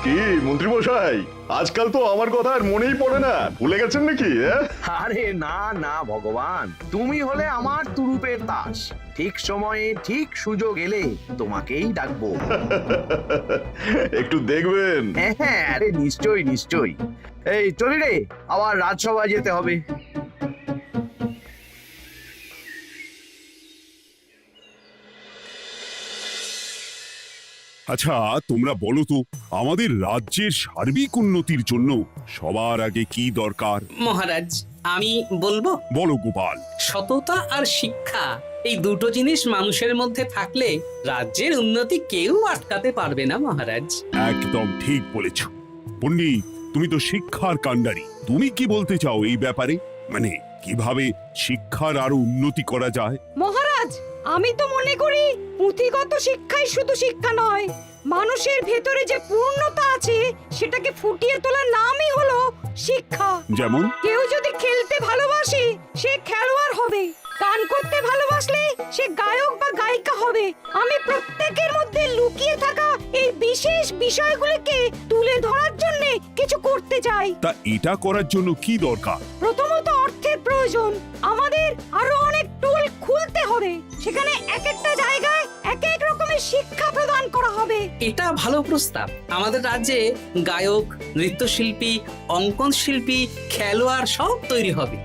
কি মন্ত্রী মশাই, আজকাল তো আমার কথা আর মনেই পড়ে না, ভুলে গেছেন নাকি? আরে না না ভগবান, তুমি হলে আমার তুরুপের তাস। ঠিক সময়ে ঠিক সুযোগ এলে তোমাকেই ডাকবো। একটু দেখবেন। হ্যাঁ, আরে নিশ্চয়ই নিশ্চয়ই। এই চলি রে, আবার রাজসভায় যেতে হবে। আচ্ছা, তোমরা বলো তো, আমাদের রাজ্যের সার্বিক উন্নতির জন্য সবার আগে কি দরকার? মহারাজ, আমি বলবো, বলো গোপাল। সততা আর শিক্ষা, এই দুটো জিনিস মানুষের মধ্যে থাকলে রাজ্যের উন্নতি কেউ আটকাতে পারবে না মহারাজ। একদম ঠিক বলেছ পণ্ডিত, তুমি তো শিক্ষার কাণ্ডারি। তুমি কি বলতে চাও এই ব্যাপারে? মানে কিভাবে শিক্ষার আরো উন্নতি করা যায়? মহারাজ, আমি তো মনে করি পুঁথিগত শিক্ষাই শুধু শিক্ষা নয়, মানুষের ভেতরে যে পূর্ণতা আছে সেটাকে ফুটিয়ে তোলার নামই হলো শিক্ষা। যেমন? কেউ যদি খেলতে ভালোবাসে সে খেলোয়াড় হবে, গান করতে ভালোবাসলে সে গায়ক বা গায়িকা হবে। আমি প্রত্যেকের মধ্যে লুকিয়ে থাকা এই বিশেষ বিষয়গুলিকে তুলে ধরার জন্য কিছু করতে চাই। তা এটা করার জন্য কি দরকার? প্রথমত অর্থের প্রয়োজন। আমাদের আরো অনেক টুল খুলতে হবে, সেখানে এক একটা জায়গায় এক এক রকমের শিক্ষা প্রদান করা হবে। এটা ভালো প্রস্তাব। আমাদের রাজ্যে গায়ক, নৃত্যশিল্পী, অঙ্কন শিল্পী, খেলোয়াড় সব তৈরি হবে।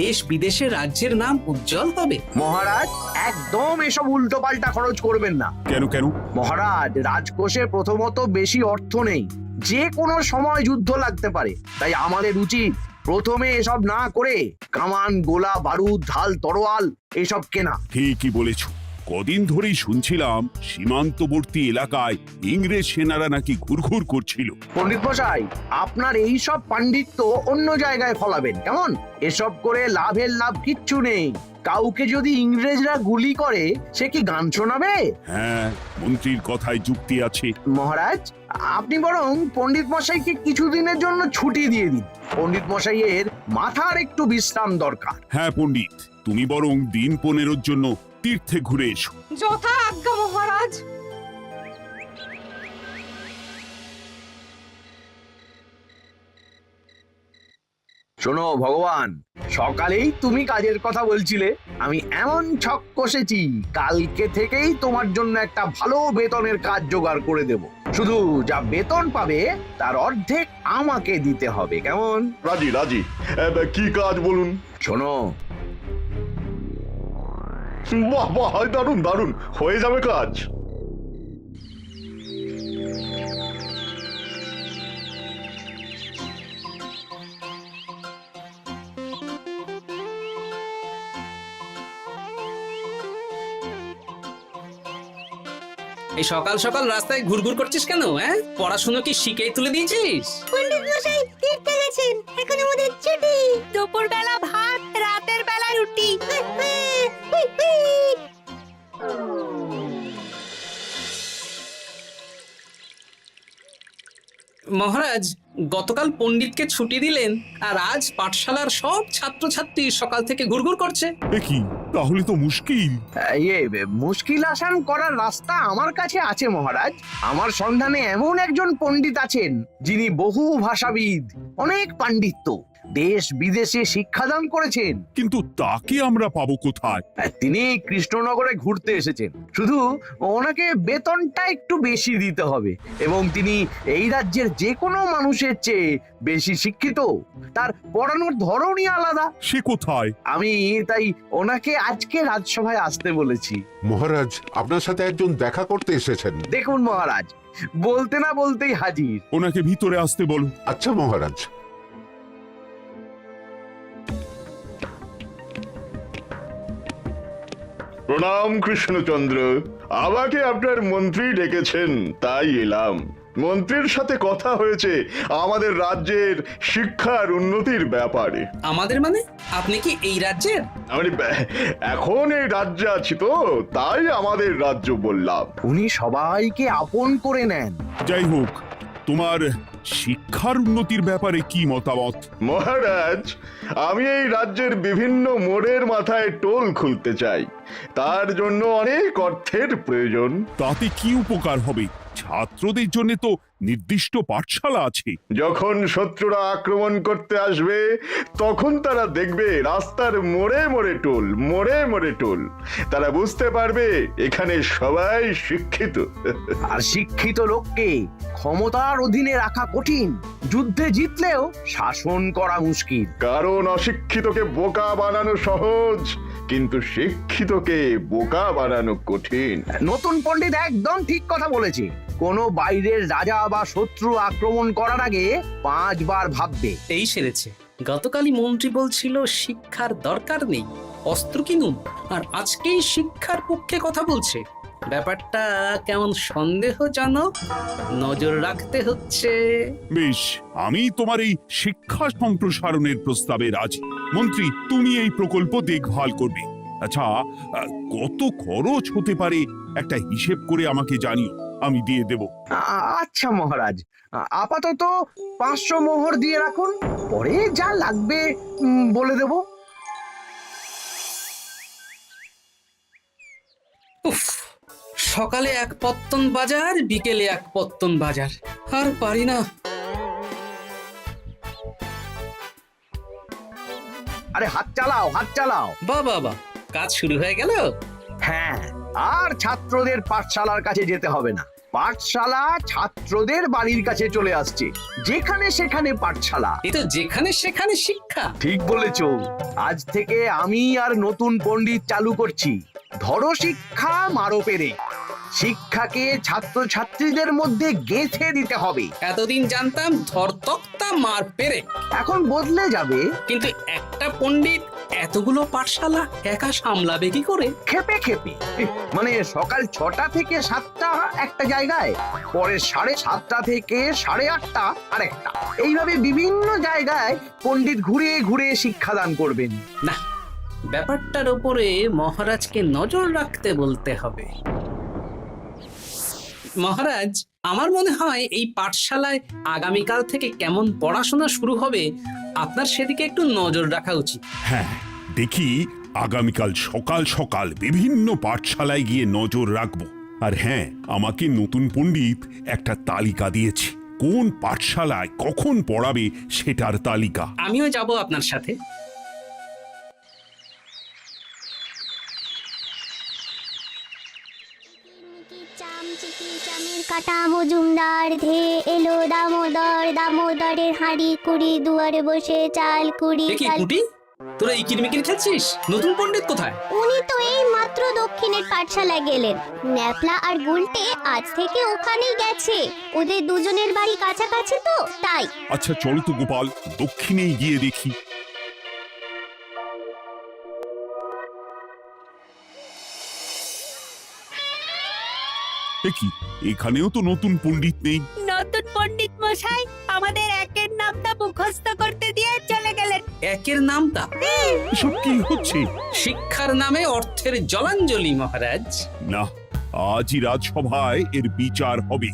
দেশ বিদেশে রাজ্যের নাম উজ্জ্বল হবে। মহারাজ, একদম এসব উল্টো পাল্টা খরচ করবেন না। কেন কেন? মহারাজ, রাজকোষে প্রথমত বেশি অর্থ নেই, যে কোনো সময় যুদ্ধ লাগতে পারে। তাই আমাদের উচিত প্রথমে এসব না করে কামান, গোলা বারুদ, ঢাল, তরোয়াল এসব কেনা। ঠিকই বলেছ। কদিন ধরেই শুনছিলাম সীমান্তবর্তী এলাকায় ইংরেজ সেনারা নাকি ঘুরঘুর করছিল। পণ্ডিত মশাই, আপনার এই সব পাণ্ডিত্য অন্য জায়গায় ফলাবেন কেমন? এসব করে লাভের লাভ কিচ্ছু নেই। কাউকে যদি ইংরেজরা গুলি করে সে কি গান শোনাবে? হ্যাঁ, মন্ত্রীর কথায় যুক্তি আছে। মহারাজ, আপনি বরং পণ্ডিত মশাইকে কিছুদিনের জন্য ছুটি দিয়ে দিন। পণ্ডিত মশাইয়ের মাথার একটু বিশ্রাম দরকার। হ্যাঁ পণ্ডিত, তুমি বরং দিন 15 জন্য তীর্থে ঘুরে এসো। যথা আজ্ঞা মহারাজ। শোনো ভগবান, সকালেই তুমি কাজের কথা বলছিলে, আমি এমন ছক কষেছি কালকে থেকেই তোমার জন্য একটা ভালো বেতনের কাজ জোগাড় করে দেব। শুধু যা বেতন পাবে তার অর্ধেক আমাকে দিতে হবে, কেমন? রাজি রাজি। কি কাজ বলুন? শোনো, বাহ বাহ, দারুণ দারুণ, হয়ে যাবে কাজ। এই সকাল সকাল রাস্তায় ঘুরঘুর করছিস কেন? হ্যাঁ, পড়াশুনো কি শিখেই তুলে দিয়েছিস? পণ্ডিত মশাই তীর্থে গেছেন, এখন আমাদের ছুটি। দুপুর বেলা ভাত, রাতের বেলা রুটি। মহারাজ, গতকাল পণ্ডিতকে ছুটি দিলেন আর আজ পাঠশালার সব ছাত্রছাত্রী সকাল থেকে ঘুরঘুর করছে। এ কি, তাহলে তো মুশকিল। মুশকিল আসান করার রাস্তা আমার কাছে আছে মহারাজ। আমার সন্ধানে এমন একজন পণ্ডিত আছেন যিনি বহু ভাষাবিদ, অনেক পাণ্ডিত্য, দেশ বিদেশে শিক্ষাদান করেছেন। কিন্তু তাকে আমরা পাবো কোথায়? তিনি কৃষ্ণনগরে ঘুরতে এসেছেন। শুধু ওনাকে বেতনটা একটু বেশি দিতে হবে, এবং তিনি এই রাজ্যের যে কোনো মানুষের চেয়ে বেশি শিক্ষিত। তার পড়ানোর ধরনই আলাদা। সে কোথায়? আমি তাই ওনাকে আজকে রাজসভায় আসতে বলেছি। মহারাজ, আপনার সাথে একজন দেখা করতে এসেছেন। দেখুন মহারাজ, বলতে না বলতেই হাজির। ওনাকে ভিতরে আসতে বলো। আচ্ছা মহারাজ। প্রণাম কৃষ্ণচন্দ্র, আমাকে আপনার মন্ত্রী ডেকেছেন তাই এলাম। মন্ত্রীর সাথে কথা হয়েছে আমাদের রাজ্যের শিক্ষার উন্নতির ব্যাপারে। আমাদের মানে? আপনি কি এই রাজ্যের? আমি এখন এই রাজ্যে আছি তো, তাই আমাদের রাজ্য বললাম। উনি সবাইকে আপন করে নেন। যাই হোক, তোমার শিক্ষার উন্নতির ব্যাপারে কি মতামত? মহারাজ, আমি এই রাজ্যের বিভিন্ন মোড়ের মাথায় টোল খুলতে চাই। তার জন্য অনেক অর্থের প্রয়োজন। তাতে কি উপকার হবে? ছাত্রদের জন্য তো নির্দিষ্ট পাঠশালা আছে। যখন শত্রুরা আক্রমণ করতে আসবে তখন তারা দেখবে রাস্তার মোড়ে মোড়ে টোল, মোড়ে মোড়ে টোল। তারা বুঝতে পারবে এখানে সবাই শিক্ষিত। আর শিক্ষিত লোককে ক্ষমতার অধীনে রাখা কঠিন, যুদ্ধে জিতলেও শাসন করা মুশকিল। কারণ অশিক্ষিতকে বোকা বানানো সহজ, কিন্তু শিক্ষিতকে বোকা বানানো কঠিন। নতুন পণ্ডিত একদম ঠিক কথা বলেছে। কোনো বাইরের রাজা বা শত্রু আক্রমণ করার আগে 5 বার ভাববে। এই সেরেছে। গতকালই মন্ত্রী বলছিল শিক্ষার দরকার নেই, অস্ত্র কিনুন, আর আজকেই শিক্ষার পক্ষে কথা বলছে। ব্যাপারটা কেমন সন্দেহজনক, নজর রাখতে হচ্ছে। বেশ, আমি তোমার এই শিক্ষা সম্প্রসারণের প্রস্তাবে রাজি। মন্ত্রী, তুমি এই প্রকল্প দেখভাল করবে। আচ্ছা, কত খরচ হতে পারে একটা হিসেব করে আমাকে জানিও, আমি দিয়ে দেব। আচ্ছা মহারাজ, আপাতত 500 মোহর দিয়ে রাখুন, পরে যা লাগবে বলে দেব। উফ, সকালে এক পত্তন বাজার, বিকেলে এক পত্তন বাজার, আর পারি না। আরে হাত চালাও, হাত চালাও। বাবা, কাজ শুরু হয়ে গেল। হ্যাঁ, আর ছাত্রদের পাঠশালার কাছে যেতে হবে না। পাঠশালা ছাত্রদের বাড়ির কাছে চলে আসছে। যেখানে সেখানে পাঠশালা। এ তো যেখানে সেখানে শিক্ষা। ঠিক বলেছো। আজ থেকে আমি আর নতুন পণ্ডিত চালু করছি। ধরো শিক্ষা, মারো পেরে। শিক্ষাকে ছাত্রছাত্রীদের মধ্যে গেঁথে দিতে হবে। এতদিন জানতাম ধরতক্তা মার পেরে, এখন বদলে যাবে। কিন্তু একটা পণ্ডিত এতগুলো পাঠশালা একা সামলাবে কি করে? খেপে খেপে। মানে সকাল 6টা থেকে 7টা একটা জায়গায়, পরে 7:30 থেকে 8:30 আরেকটা। এইভাবে বিভিন্ন জায়গায় পণ্ডিত ঘুরে ঘুরে শিক্ষাদান করবেন। না, ব্যাপারটার উপরে মহারাজকে নজর রাখতে বলতে হবে। মহারাজ, আমার মনে হয় এই পাঠশালায় আগামীকাল থেকে কেমন পড়াশোনা শুরু হবে, আপনার সেদিকে একটু নজর রাখা উচিত। হ্যাঁ, দেখি আগামীকাল সকাল সকাল বিভিন্ন পাঠশালায় গিয়ে নজর রাখবো। আর হ্যাঁ, আমাকে নতুন পণ্ডিত একটা তালিকা দিয়েছে, কোন পাঠশালায় কখন পড়াবে সেটার তালিকা। আমিও যাব আপনার সাথে। চামের কাটা মজুমদার ধে এলো দামোদর, দামোদরের হাঁড়ি কুড়ি, দুয়ারে বসে চাল কুড়ি। দেখি কুটি, তোরা এই কিরমিকির খেলছিস? নতুন পণ্ডিত কোথায়? উনি তো এই মাত্র দক্ষিণের পাঠশালায় গেলেন। ন্যাপলা আর গুলটে আজ থেকে ওখানেই গেছে। ওদের দুজনের বাড়ি কাছাকাছি তো, তাই। আচ্ছা চলো তো গোপাল, দক্ষিণেই গিয়ে দেখি। দেখি এখানেও তো নতুন পণ্ডিত নেই। নতুন পণ্ডিত মশাই আমাদের একের নামটা মুখস্থ করতে দিয়ে চলে গেলেন। একের নামটা? এসব কি হচ্ছে? শিক্ষার নামে অর্থের জলাঞ্জলি মহারাজ। না, আজই রাজসভায় এর বিচার হবে।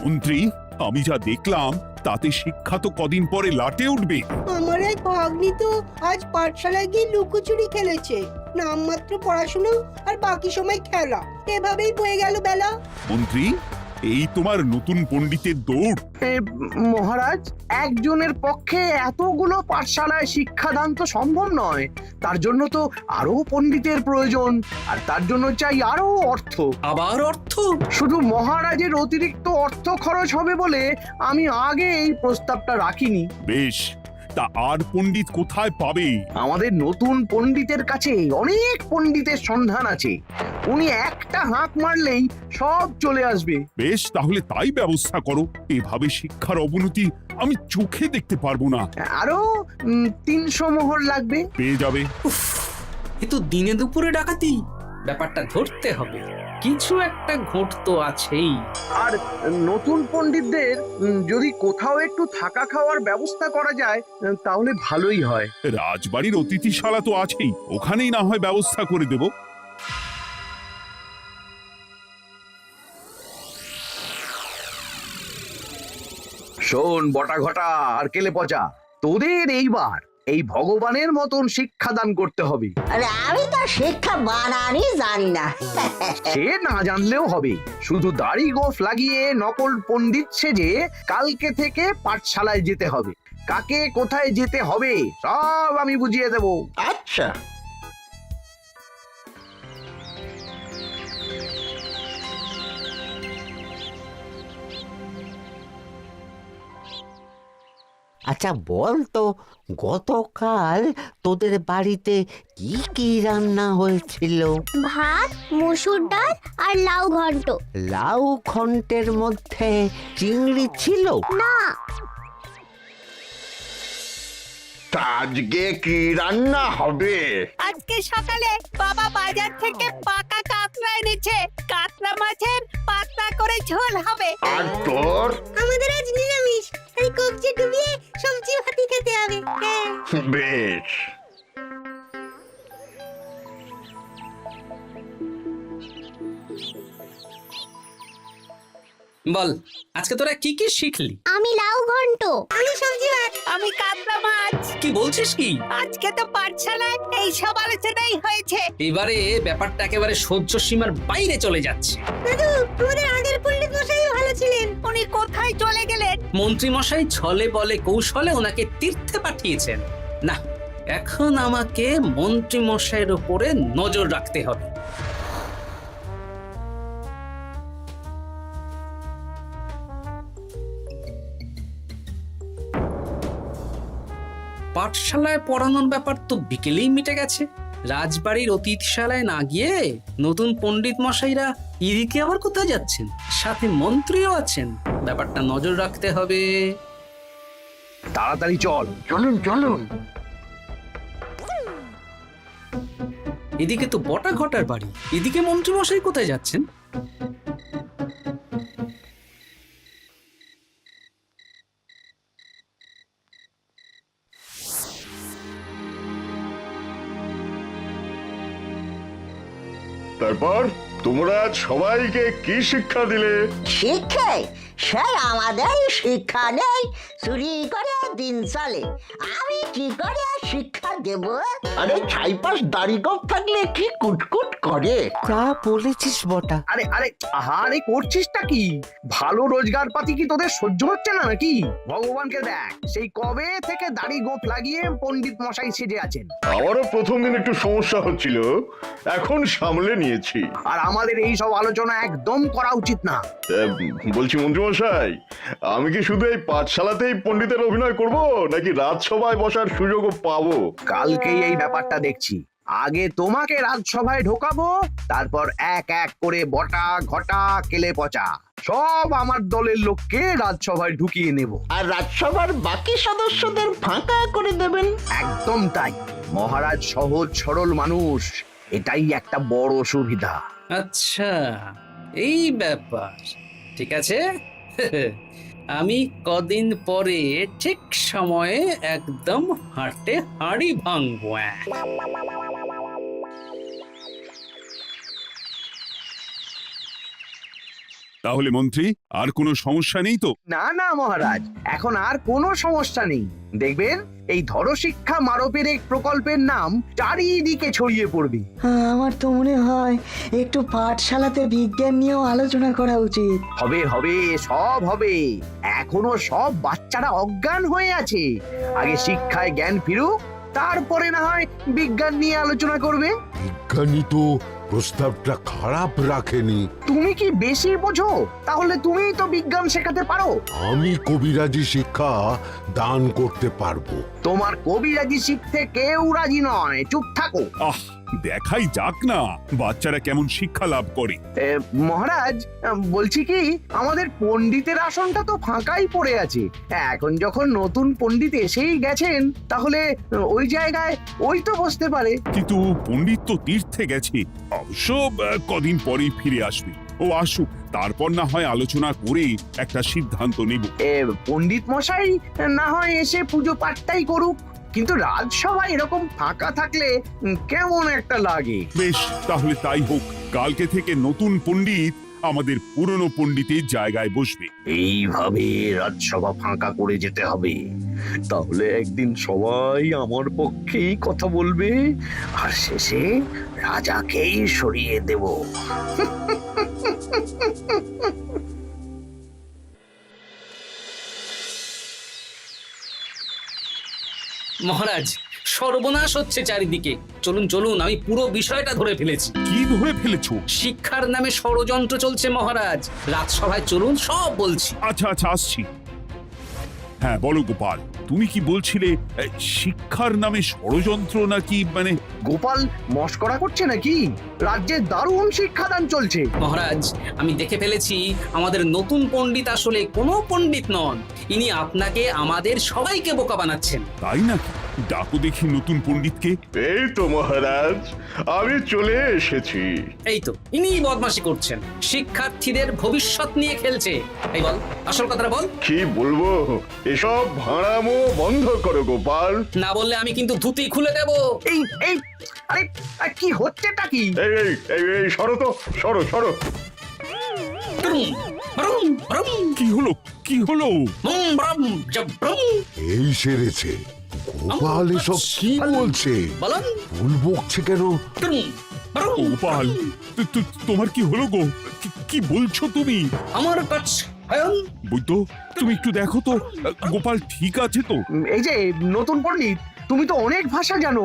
মন্ত্রী, আমি যা দেখলাম তাতে শিক্ষা তো কদিন পরে লাটে উঠবে। আমার এক ভাগ্নি তো আজ পাঠশালায় গিয়ে লুকোচুরি খেলেছে। নামমাত্র পড়াশুনো আর বাকি সময় খেলা, এভাবেই বয়ে গেল বেলা। মন্ত্রী, এই তোমার নতুন পণ্ডিতের দৌড়। মহারাজ, একজনের পক্ষে এতগুলো পাঠশালায় শিক্ষাদান তো সম্ভব নয়। তার জন্য তো আরো পণ্ডিতের প্রয়োজন, আর তার জন্য চাই আরো অর্থ। আবার অর্থ? শুধু মহারাজের অতিরিক্ত অর্থ খরচ হবে বলে আমি আগে এই প্রস্তাবটা রাখিনি। বেশ, তা আর পণ্ডিত কোথায় পাবে? আমাদের নতুন পণ্ডিতের কাছে অনেক পণ্ডিতের সন্ধান আছে। উনি একটা হাঁক মারলেই সব চলে আসবে। বেশ, তাহলে তাই ব্যবস্থা করো। এভাবে শিক্ষার অবনতি আমি চোখে দেখতে পারবো না। আরো 300 মোহর লাগবে। পেয়ে যাবে। উফ, এ তো দিনে দুপুরে ডাকাতি। ব্যাপারটা ধরতে হবে, কিছু একটা ঘট তো আছেই। আর নতুন পণ্ডিতদের যদি কোথাও একটু থাকা খাওয়ার ব্যবস্থা করা যায় তাহলে ভালোই হয়। রাজবাড়ির অতিথিশালা তো আছেই, ওখানেই না হয় ব্যবস্থা করে দেব। শোন বটা ঘটা আর কেলে পচা, তোদের এইবার এই ভগবানের মতন শিক্ষাদান করতে হবে। আরে আমি তো শিক্ষা বানানই জানি না। সে না জানলেও হবে, শুধু দাড়ি গোঁফ লাগিয়ে নকল পণ্ডিত সেজে কালকে থেকে পাঠশালায় যেতে হবে। কাকে কোথায় যেতে হবে সব আমি বুঝিয়ে দেব। আচ্ছা, আচ্ছা বল তো, গতকাল তোদের বাড়িতে কি কি রান্না হয়েছিল? ভাত, মসুর ডাল আর লাউ ঘন্ট। লাউ ঘন্টের মধ্যে চিংড়ি ছিল? না, তা আজকে কি রান্না হবে? আজকে সকালে বাবা বাজার থেকে পাকা কাতলা এনেছে। কাতলা মাছের পাতলা করে ঝোল হবে। আর তোর? আমাদের আজ নিরামিষ, এই কবজি ডুবিয়ে সবজি ভাতি খেতে হবে। বেশ। বল, আজকে তোরা কি কি শিখলি? আমি লাউ ঘন্ট। আমি সবজি ভাত। আমি কাতলা মাছ। কি বলছিস কি? আজকে তো পাঠশালায় এই সব আলোচনাই হয়েছে। এবারে ব্যাপারটা একেবারে সহ্য সীমার বাইরে চলে যাচ্ছে। দাদু, আমাদের আগের পণ্ডিত মশাই ভালো ছিলেন। উনি কোথায় চলে গেলেন? মন্ত্রী মশাই ছলে বলে কৌশলে ওনাকে তীর্থে পাঠিয়েছেন। না, এখন আমাকে মন্ত্রী মশাইয়ের উপরে নজর রাখতে হবে। পাঠশালায় পড়ানোর ব্যাপার তো বিকেলেই মিটে গেছে। রাজবাড়ির অতিথিশালায় না গিয়ে নতুন পণ্ডিত মশাইরা এদিকে আবার কোথায় যাচ্ছেন? সাথে মন্ত্রীও আছেন, ব্যাপারটা নজর রাখতে হবে। তাড়াতাড়ি চল। চলুন চলুন। এদিকে তো বটা ঘটার বাড়ি, এদিকে মন্ত্রী মশাই কোথায় যাচ্ছেন? তারপর তোমরা সবাইকে কি শিক্ষা দিলে? শিক্ষা? স্যার, আমাদের শিক্ষা নেই, চুরি করে দিন চলে। আমি কি করে শিক্ষা দেব? আরে ছাইপাশ দাড়ি গোঁফ থাকলে কি কুটকুট করে। তা বলেছিস বটা। আরে আরে আহারে করছিসটা কি? ভালো রোজগার পাতি কি তোদের সহ্য হচ্ছে না নাকি? ভগবানকে দেখ, সেই কবে থেকে দাড়ি গোঁফ লাগিয়ে পণ্ডিত মশাই সেজে আছেন। আমারও প্রথম দিন একটু সমস্যা হচ্ছিল, এখন সামলে নিয়েছি। আর আমাদের এই সব আলোচনা একদম করা উচিত না। বলছি মন্ত্রীমশাই, আমি কি শুধু এই পাঠশালাতেই পণ্ডিতের অভিনয় করব, নাকি রাজসভায় বসার সুযোগও পাবো? কালকেই এই ব্যাপারটা দেখছি। আগে তোমাকে রাজসভায় ঢোকাবো, তারপর এক এক করে বটা ঘটা কেলে পচা সব আমার দলের লোককে রাজসভায় ঢুকিয়ে নেব। আর রাজসভার বাকি সদস্যদের ফাঁকা করে দেবেন। একদম তাই। মহারাজ সহজ সরল মানুষ, এটাই একটা বড় সুবিধা। আচ্ছা, এই ব্যাপার। ঠিক আছে, আমি কদিন পরে ঠিক সময়ে একদম হাটে হাড়ি ভাঙবো। তাহলে মন্ত্রী, আর কোনো সমস্যা নেই তো? না না মহারাজ, এখন আর কোনো সমস্যা নেই। দেখবেন এই ধরশিক্ষা মারপের এক প্রকল্পের নাম চারিদিকে ছড়িয়ে পড়বে। আমার তো মনে হয় একটু পাঠশালাতে বিজ্ঞান নিয়েও আলোচনা করা উচিত। হবে হবে, সব হবে। এখনো সব বাচ্চারা অজ্ঞান হয়ে আছে। আগে শিক্ষায় জ্ঞান ফিরুক, তারপরে না হয় বিজ্ঞান নিয়ে আলোচনা করবে। বিজ্ঞানী তো প্রস্তাবটা খারাপ রাখেনি। তুমি কি বেশি বোঝো? তাহলে তুমিই তো বিজ্ঞান শেখাতে পারো। আমি কবিরাজি শিক্ষা দান করতে পারবো। তোমার কবিরাজি শিখতে কেউ রাজি নয়, চুপ থাকো। আহ, দেখাই যাক না বাচ্চারা কেমন শিক্ষা লাভ করে। মহারাজ, বলছি কি, আমাদের পণ্ডিতের আসনটা তো ফাঁকাই পড়ে আছে। এখন যখন নতুন পণ্ডিত এসেই গেছেন, তাহলে ওই জায়গায় ওই তো বসতে পারে। কিন্তু পণ্ডিত তো তীর্থে গেছে, অবশ্য কদিন পরেই ফিরে আসবে। ও আসুক, তারপর না হয় আলোচনা করে একটা সিদ্ধান্ত নেব। পণ্ডিত মশাই না হয় এসে পুজো পাঠটাই করুক, কিন্তু রাজসভা এরকম ফাঁকা থাকলে কেমন একটা লাগে। বেশ, তাহলে তাই হোক। কালকে থেকে নতুন পণ্ডিত আমাদের পুরনো পণ্ডিতের জায়গায় বসবে। এইভাবে রাজসভা ফাঁকা করে যেতে হবে, তাহলে একদিন সবাই আমার পক্ষেই কথা বলবে আর শেষে রাজাকেই সরিয়ে দেব। মহারাজ, সর্বনাশ হচ্ছে চারিদিকে। চলুন চলুন, আমি পুরো বিষয়টা ধরে ফেলেছি। কি ধরে ফেলেছো? শিক্ষার নামে ষড়যন্ত্র চলছে মহারাজ। রাজসভায় চলুন, সব বলছি। আচ্ছা আচ্ছা, আসছি। হ্যাঁ বলো গোপাল, তুমি কি বলছিলে শিক্ষার নামে ষড়যন্ত্র নাকি? মানে গোপাল মস্করা করছে নাকি? রাজ্যে দারুণ শিক্ষাদান চলছে। মহারাজ, আমি দেখে ফেলেছি আমাদের নতুন পণ্ডিত আসলে কোনো পণ্ডিত নন। ইনি আপনাকে, আমাদের সবাইকে বোকা বানাচ্ছেন। তাই নাকি? ডাকো দেখি নতুন পণ্ডিতকে। এই তো মহারাজ, আমি চলে এসেছি। এই তো ইনি বদমাশি করছেন, শিক্ষার্থীদের ভবিষ্যৎ নিয়ে খেলছে। এই বল, আসল কথাটা বল। কি বলবো, এসব ভাড়ামো বন্ধ করো গোপাল। না বললে আমি কিন্তু ধুতি খুলে দেব। এই এই আরে আরে, কি হচ্ছেটা কি? এই এই এই এই, সরো তো, সরো সরো। ব্রুম, ব্রুম, ব্রুম, কি হলো? কি হলো? বুম, ব্রুম, জব, ব্রুম। এই সেরেছে। গোপাল এসব কি বলছে? বলুন। ভুল বকছে কেন? ব্রুম, ব্রুম, গোপাল, তোমার কি হলো গো? কি বলছো তুমি? আমার কাছে বৈদ্য, তুমি একটু দেখো তো গোপাল ঠিক আছে তো? এই যে নতুন পণ্ডিত, তুমি তো অনেক ভাষা জানো,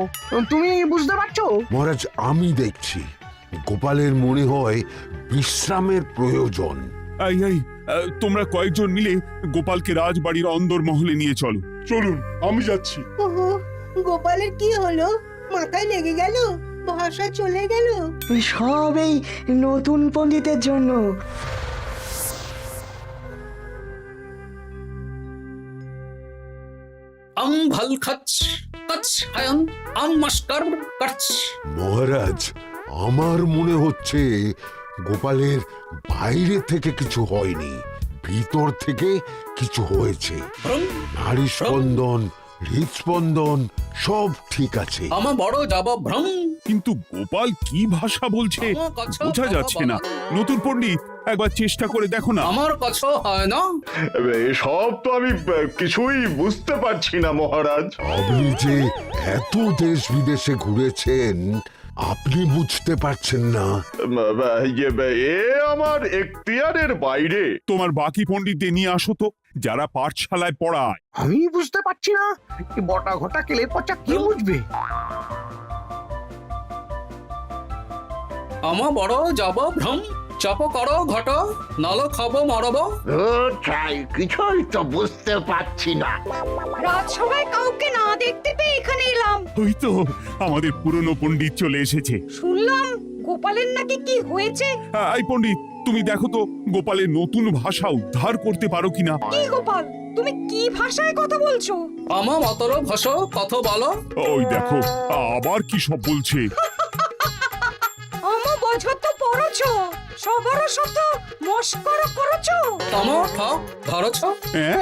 তুমি বুঝতে পারছো? মহারাজ, আমি দেখছি গোপালের মনে হয় বিশ্রামের প্রয়োজন। এই এই, তোমরা কয়েকজন মিলে গোপালকে রাজবাড়ির অন্দর মহলে নিয়ে চলো। চলুন, আমি যাচ্ছি। ওহো, গোপালের কি হলো? মাথায় লেগে গেল? ভাষা চলে গেল? সব এই নতুন পণ্ডিতের জন্য। ভাল খাচ কাচ হায়ন মস্কর কাচ। মহারাজ, আমার মনে হচ্ছে গোপালের বাইরে থেকে কিছু হয়নি, ভিতর থেকে কিছু হয়েছে। নারী স্পন্দন, হৃদস্পন্দন সব ঠিক আছে। আমার বড় যাব ভ্রম। কিন্তু গোপাল কি ভাষা বলছে বোঝা যাচ্ছে না। নতুন পণ্ডিত, একবার চেষ্টা করে দেখো না। আমার কাছে হয় না। এসব তো আমি কিছুই বুঝতে পারছি না মহারাজ। আপনি যে এত দেশ বিদেশে ঘুরেছেন, আপনি বুঝতে পারছেন না? এ আমার এখতিয়ারের বাইরে। তোমার বাকি পণ্ডিতদের নিয়ে আসো তো, যারা পাঠশালায় পড়ায়। আমি বুঝতে পারছি না, এই বটা ঘটা কেলে পচা কি বুঝবে? আমার বড় যাব ভ্রম। চপ করো ঘট, নল খাবো মরব। কিছুই তো বুঝতে পারছি না। রাজসভায় কাউকে না দেখতে পেয়ে এখানে এলাম। ওই তো আমাদের পুরনো পণ্ডিত চলে এসেছে। শুনলাম গোপালের নাকি কি হয়েছে। এই পণ্ডিত, তুমি দেখো তো গোপালের নতুন ভাষা উদ্ধার করতে পারো কিনা। কি গোপাল, তুমি কি ভাষায় কথা বলছো? আমার মতর ভাষা কথা বলো। ওই দেখো আবার কি সব বলছে। আমো বোঝো তো পড়ছো, সবার সাথে মস্করা করছো। আমার ঠক ধরছ। হ্যাঁ,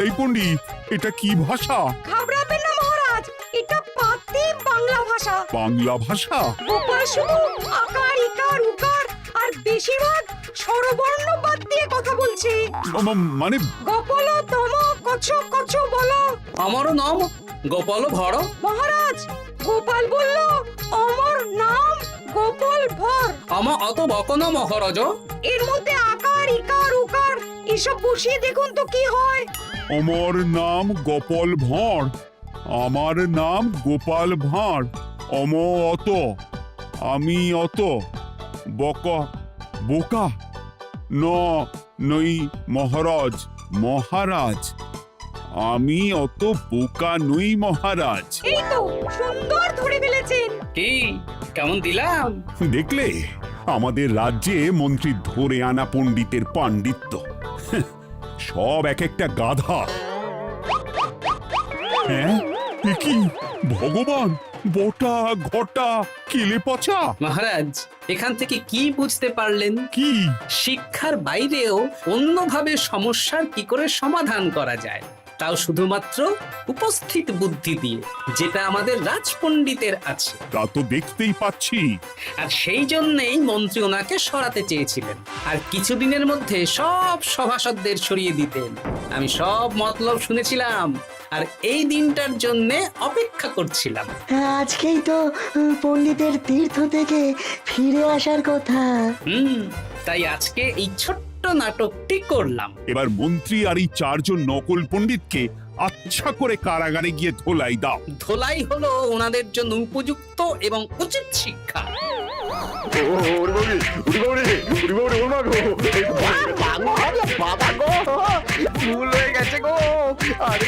এই পণ্ডিত, এটা কি ভাষা? ঘাবড়াবেন না মহারাজ, এটা পাতি বাংলা ভাষা। বাংলা ভাষা? গোপাল শুধু আকার ইকার উকার আর বেশিরভাগ স্বরবর্ণ বাদ দিয়ে কথা বলছে। মানে গোপাল তম কছ কছ বলো। আমারও নাম গোপাল ভর। মহারাজ, গোপাল বলল আমার নাম গোপাল ভর। আমার অত বকনা মহারাজ। এর মধ্যে আকার ইকার উকার এসব বসিয়ে দেখুন তো কি হয়। আমার নাম গোপাল ভাঁড়। আমার নাম গোপাল ভাঁড়। অত, আমি অত, বকা বোকা, নই মহারাজ। মহারাজ, আমি অত বোকা নই মহারাজ। এই তো সুন্দর ধরে ফেলেছেন। কি কেমন দিলাম? দেখলে, আমাদের রাজ্যে মন্ত্রী ধরে আনা পণ্ডিতের পাণ্ডিত্য। সব এক একটা গাধা। হ্যাঁ, এ কি ভগবান, বটা ঘটা কেলে পচা। মহারাজ, এখান থেকে কি বুঝতে পারলেন? কি? শিক্ষার বাইরেও অন্যভাবে সমস্যার কি করে সমাধান করা যায়। তাও শুধুমাত্র উপস্থিত বুদ্ধি দিয়ে, যেটা আমাদের রাজপণ্ডিতের আছে। তা তো দেখতেই পাচ্ছি। আর সেই জন্যেই মন্ত্রী ওনাকে সরাতে চেয়েছিলেন, আর কিছুদিনের মধ্যে সব সভাসদদের সরিয়ে দিতেন। আমি সব মতলব শুনেছিলাম, আর এই দিনটার জন্যে অপেক্ষা করছিলাম। আজকেই তো পণ্ডিতের তীর্থ থেকে ফিরে আসার কথা। তাই আজকে এই ছোট্ট নাটকটি করলাম। এবার মন্ত্রী আর এই 4 জন নকল পণ্ডিতকে আচ্ছা করে কারাগারে গিয়ে ধোলাই দাও। ধোলাই হলো ওনাদের জন্য উপযুক্ত এবং উচিত শিক্ষা। ভুল হয়ে গেছে গো। আরে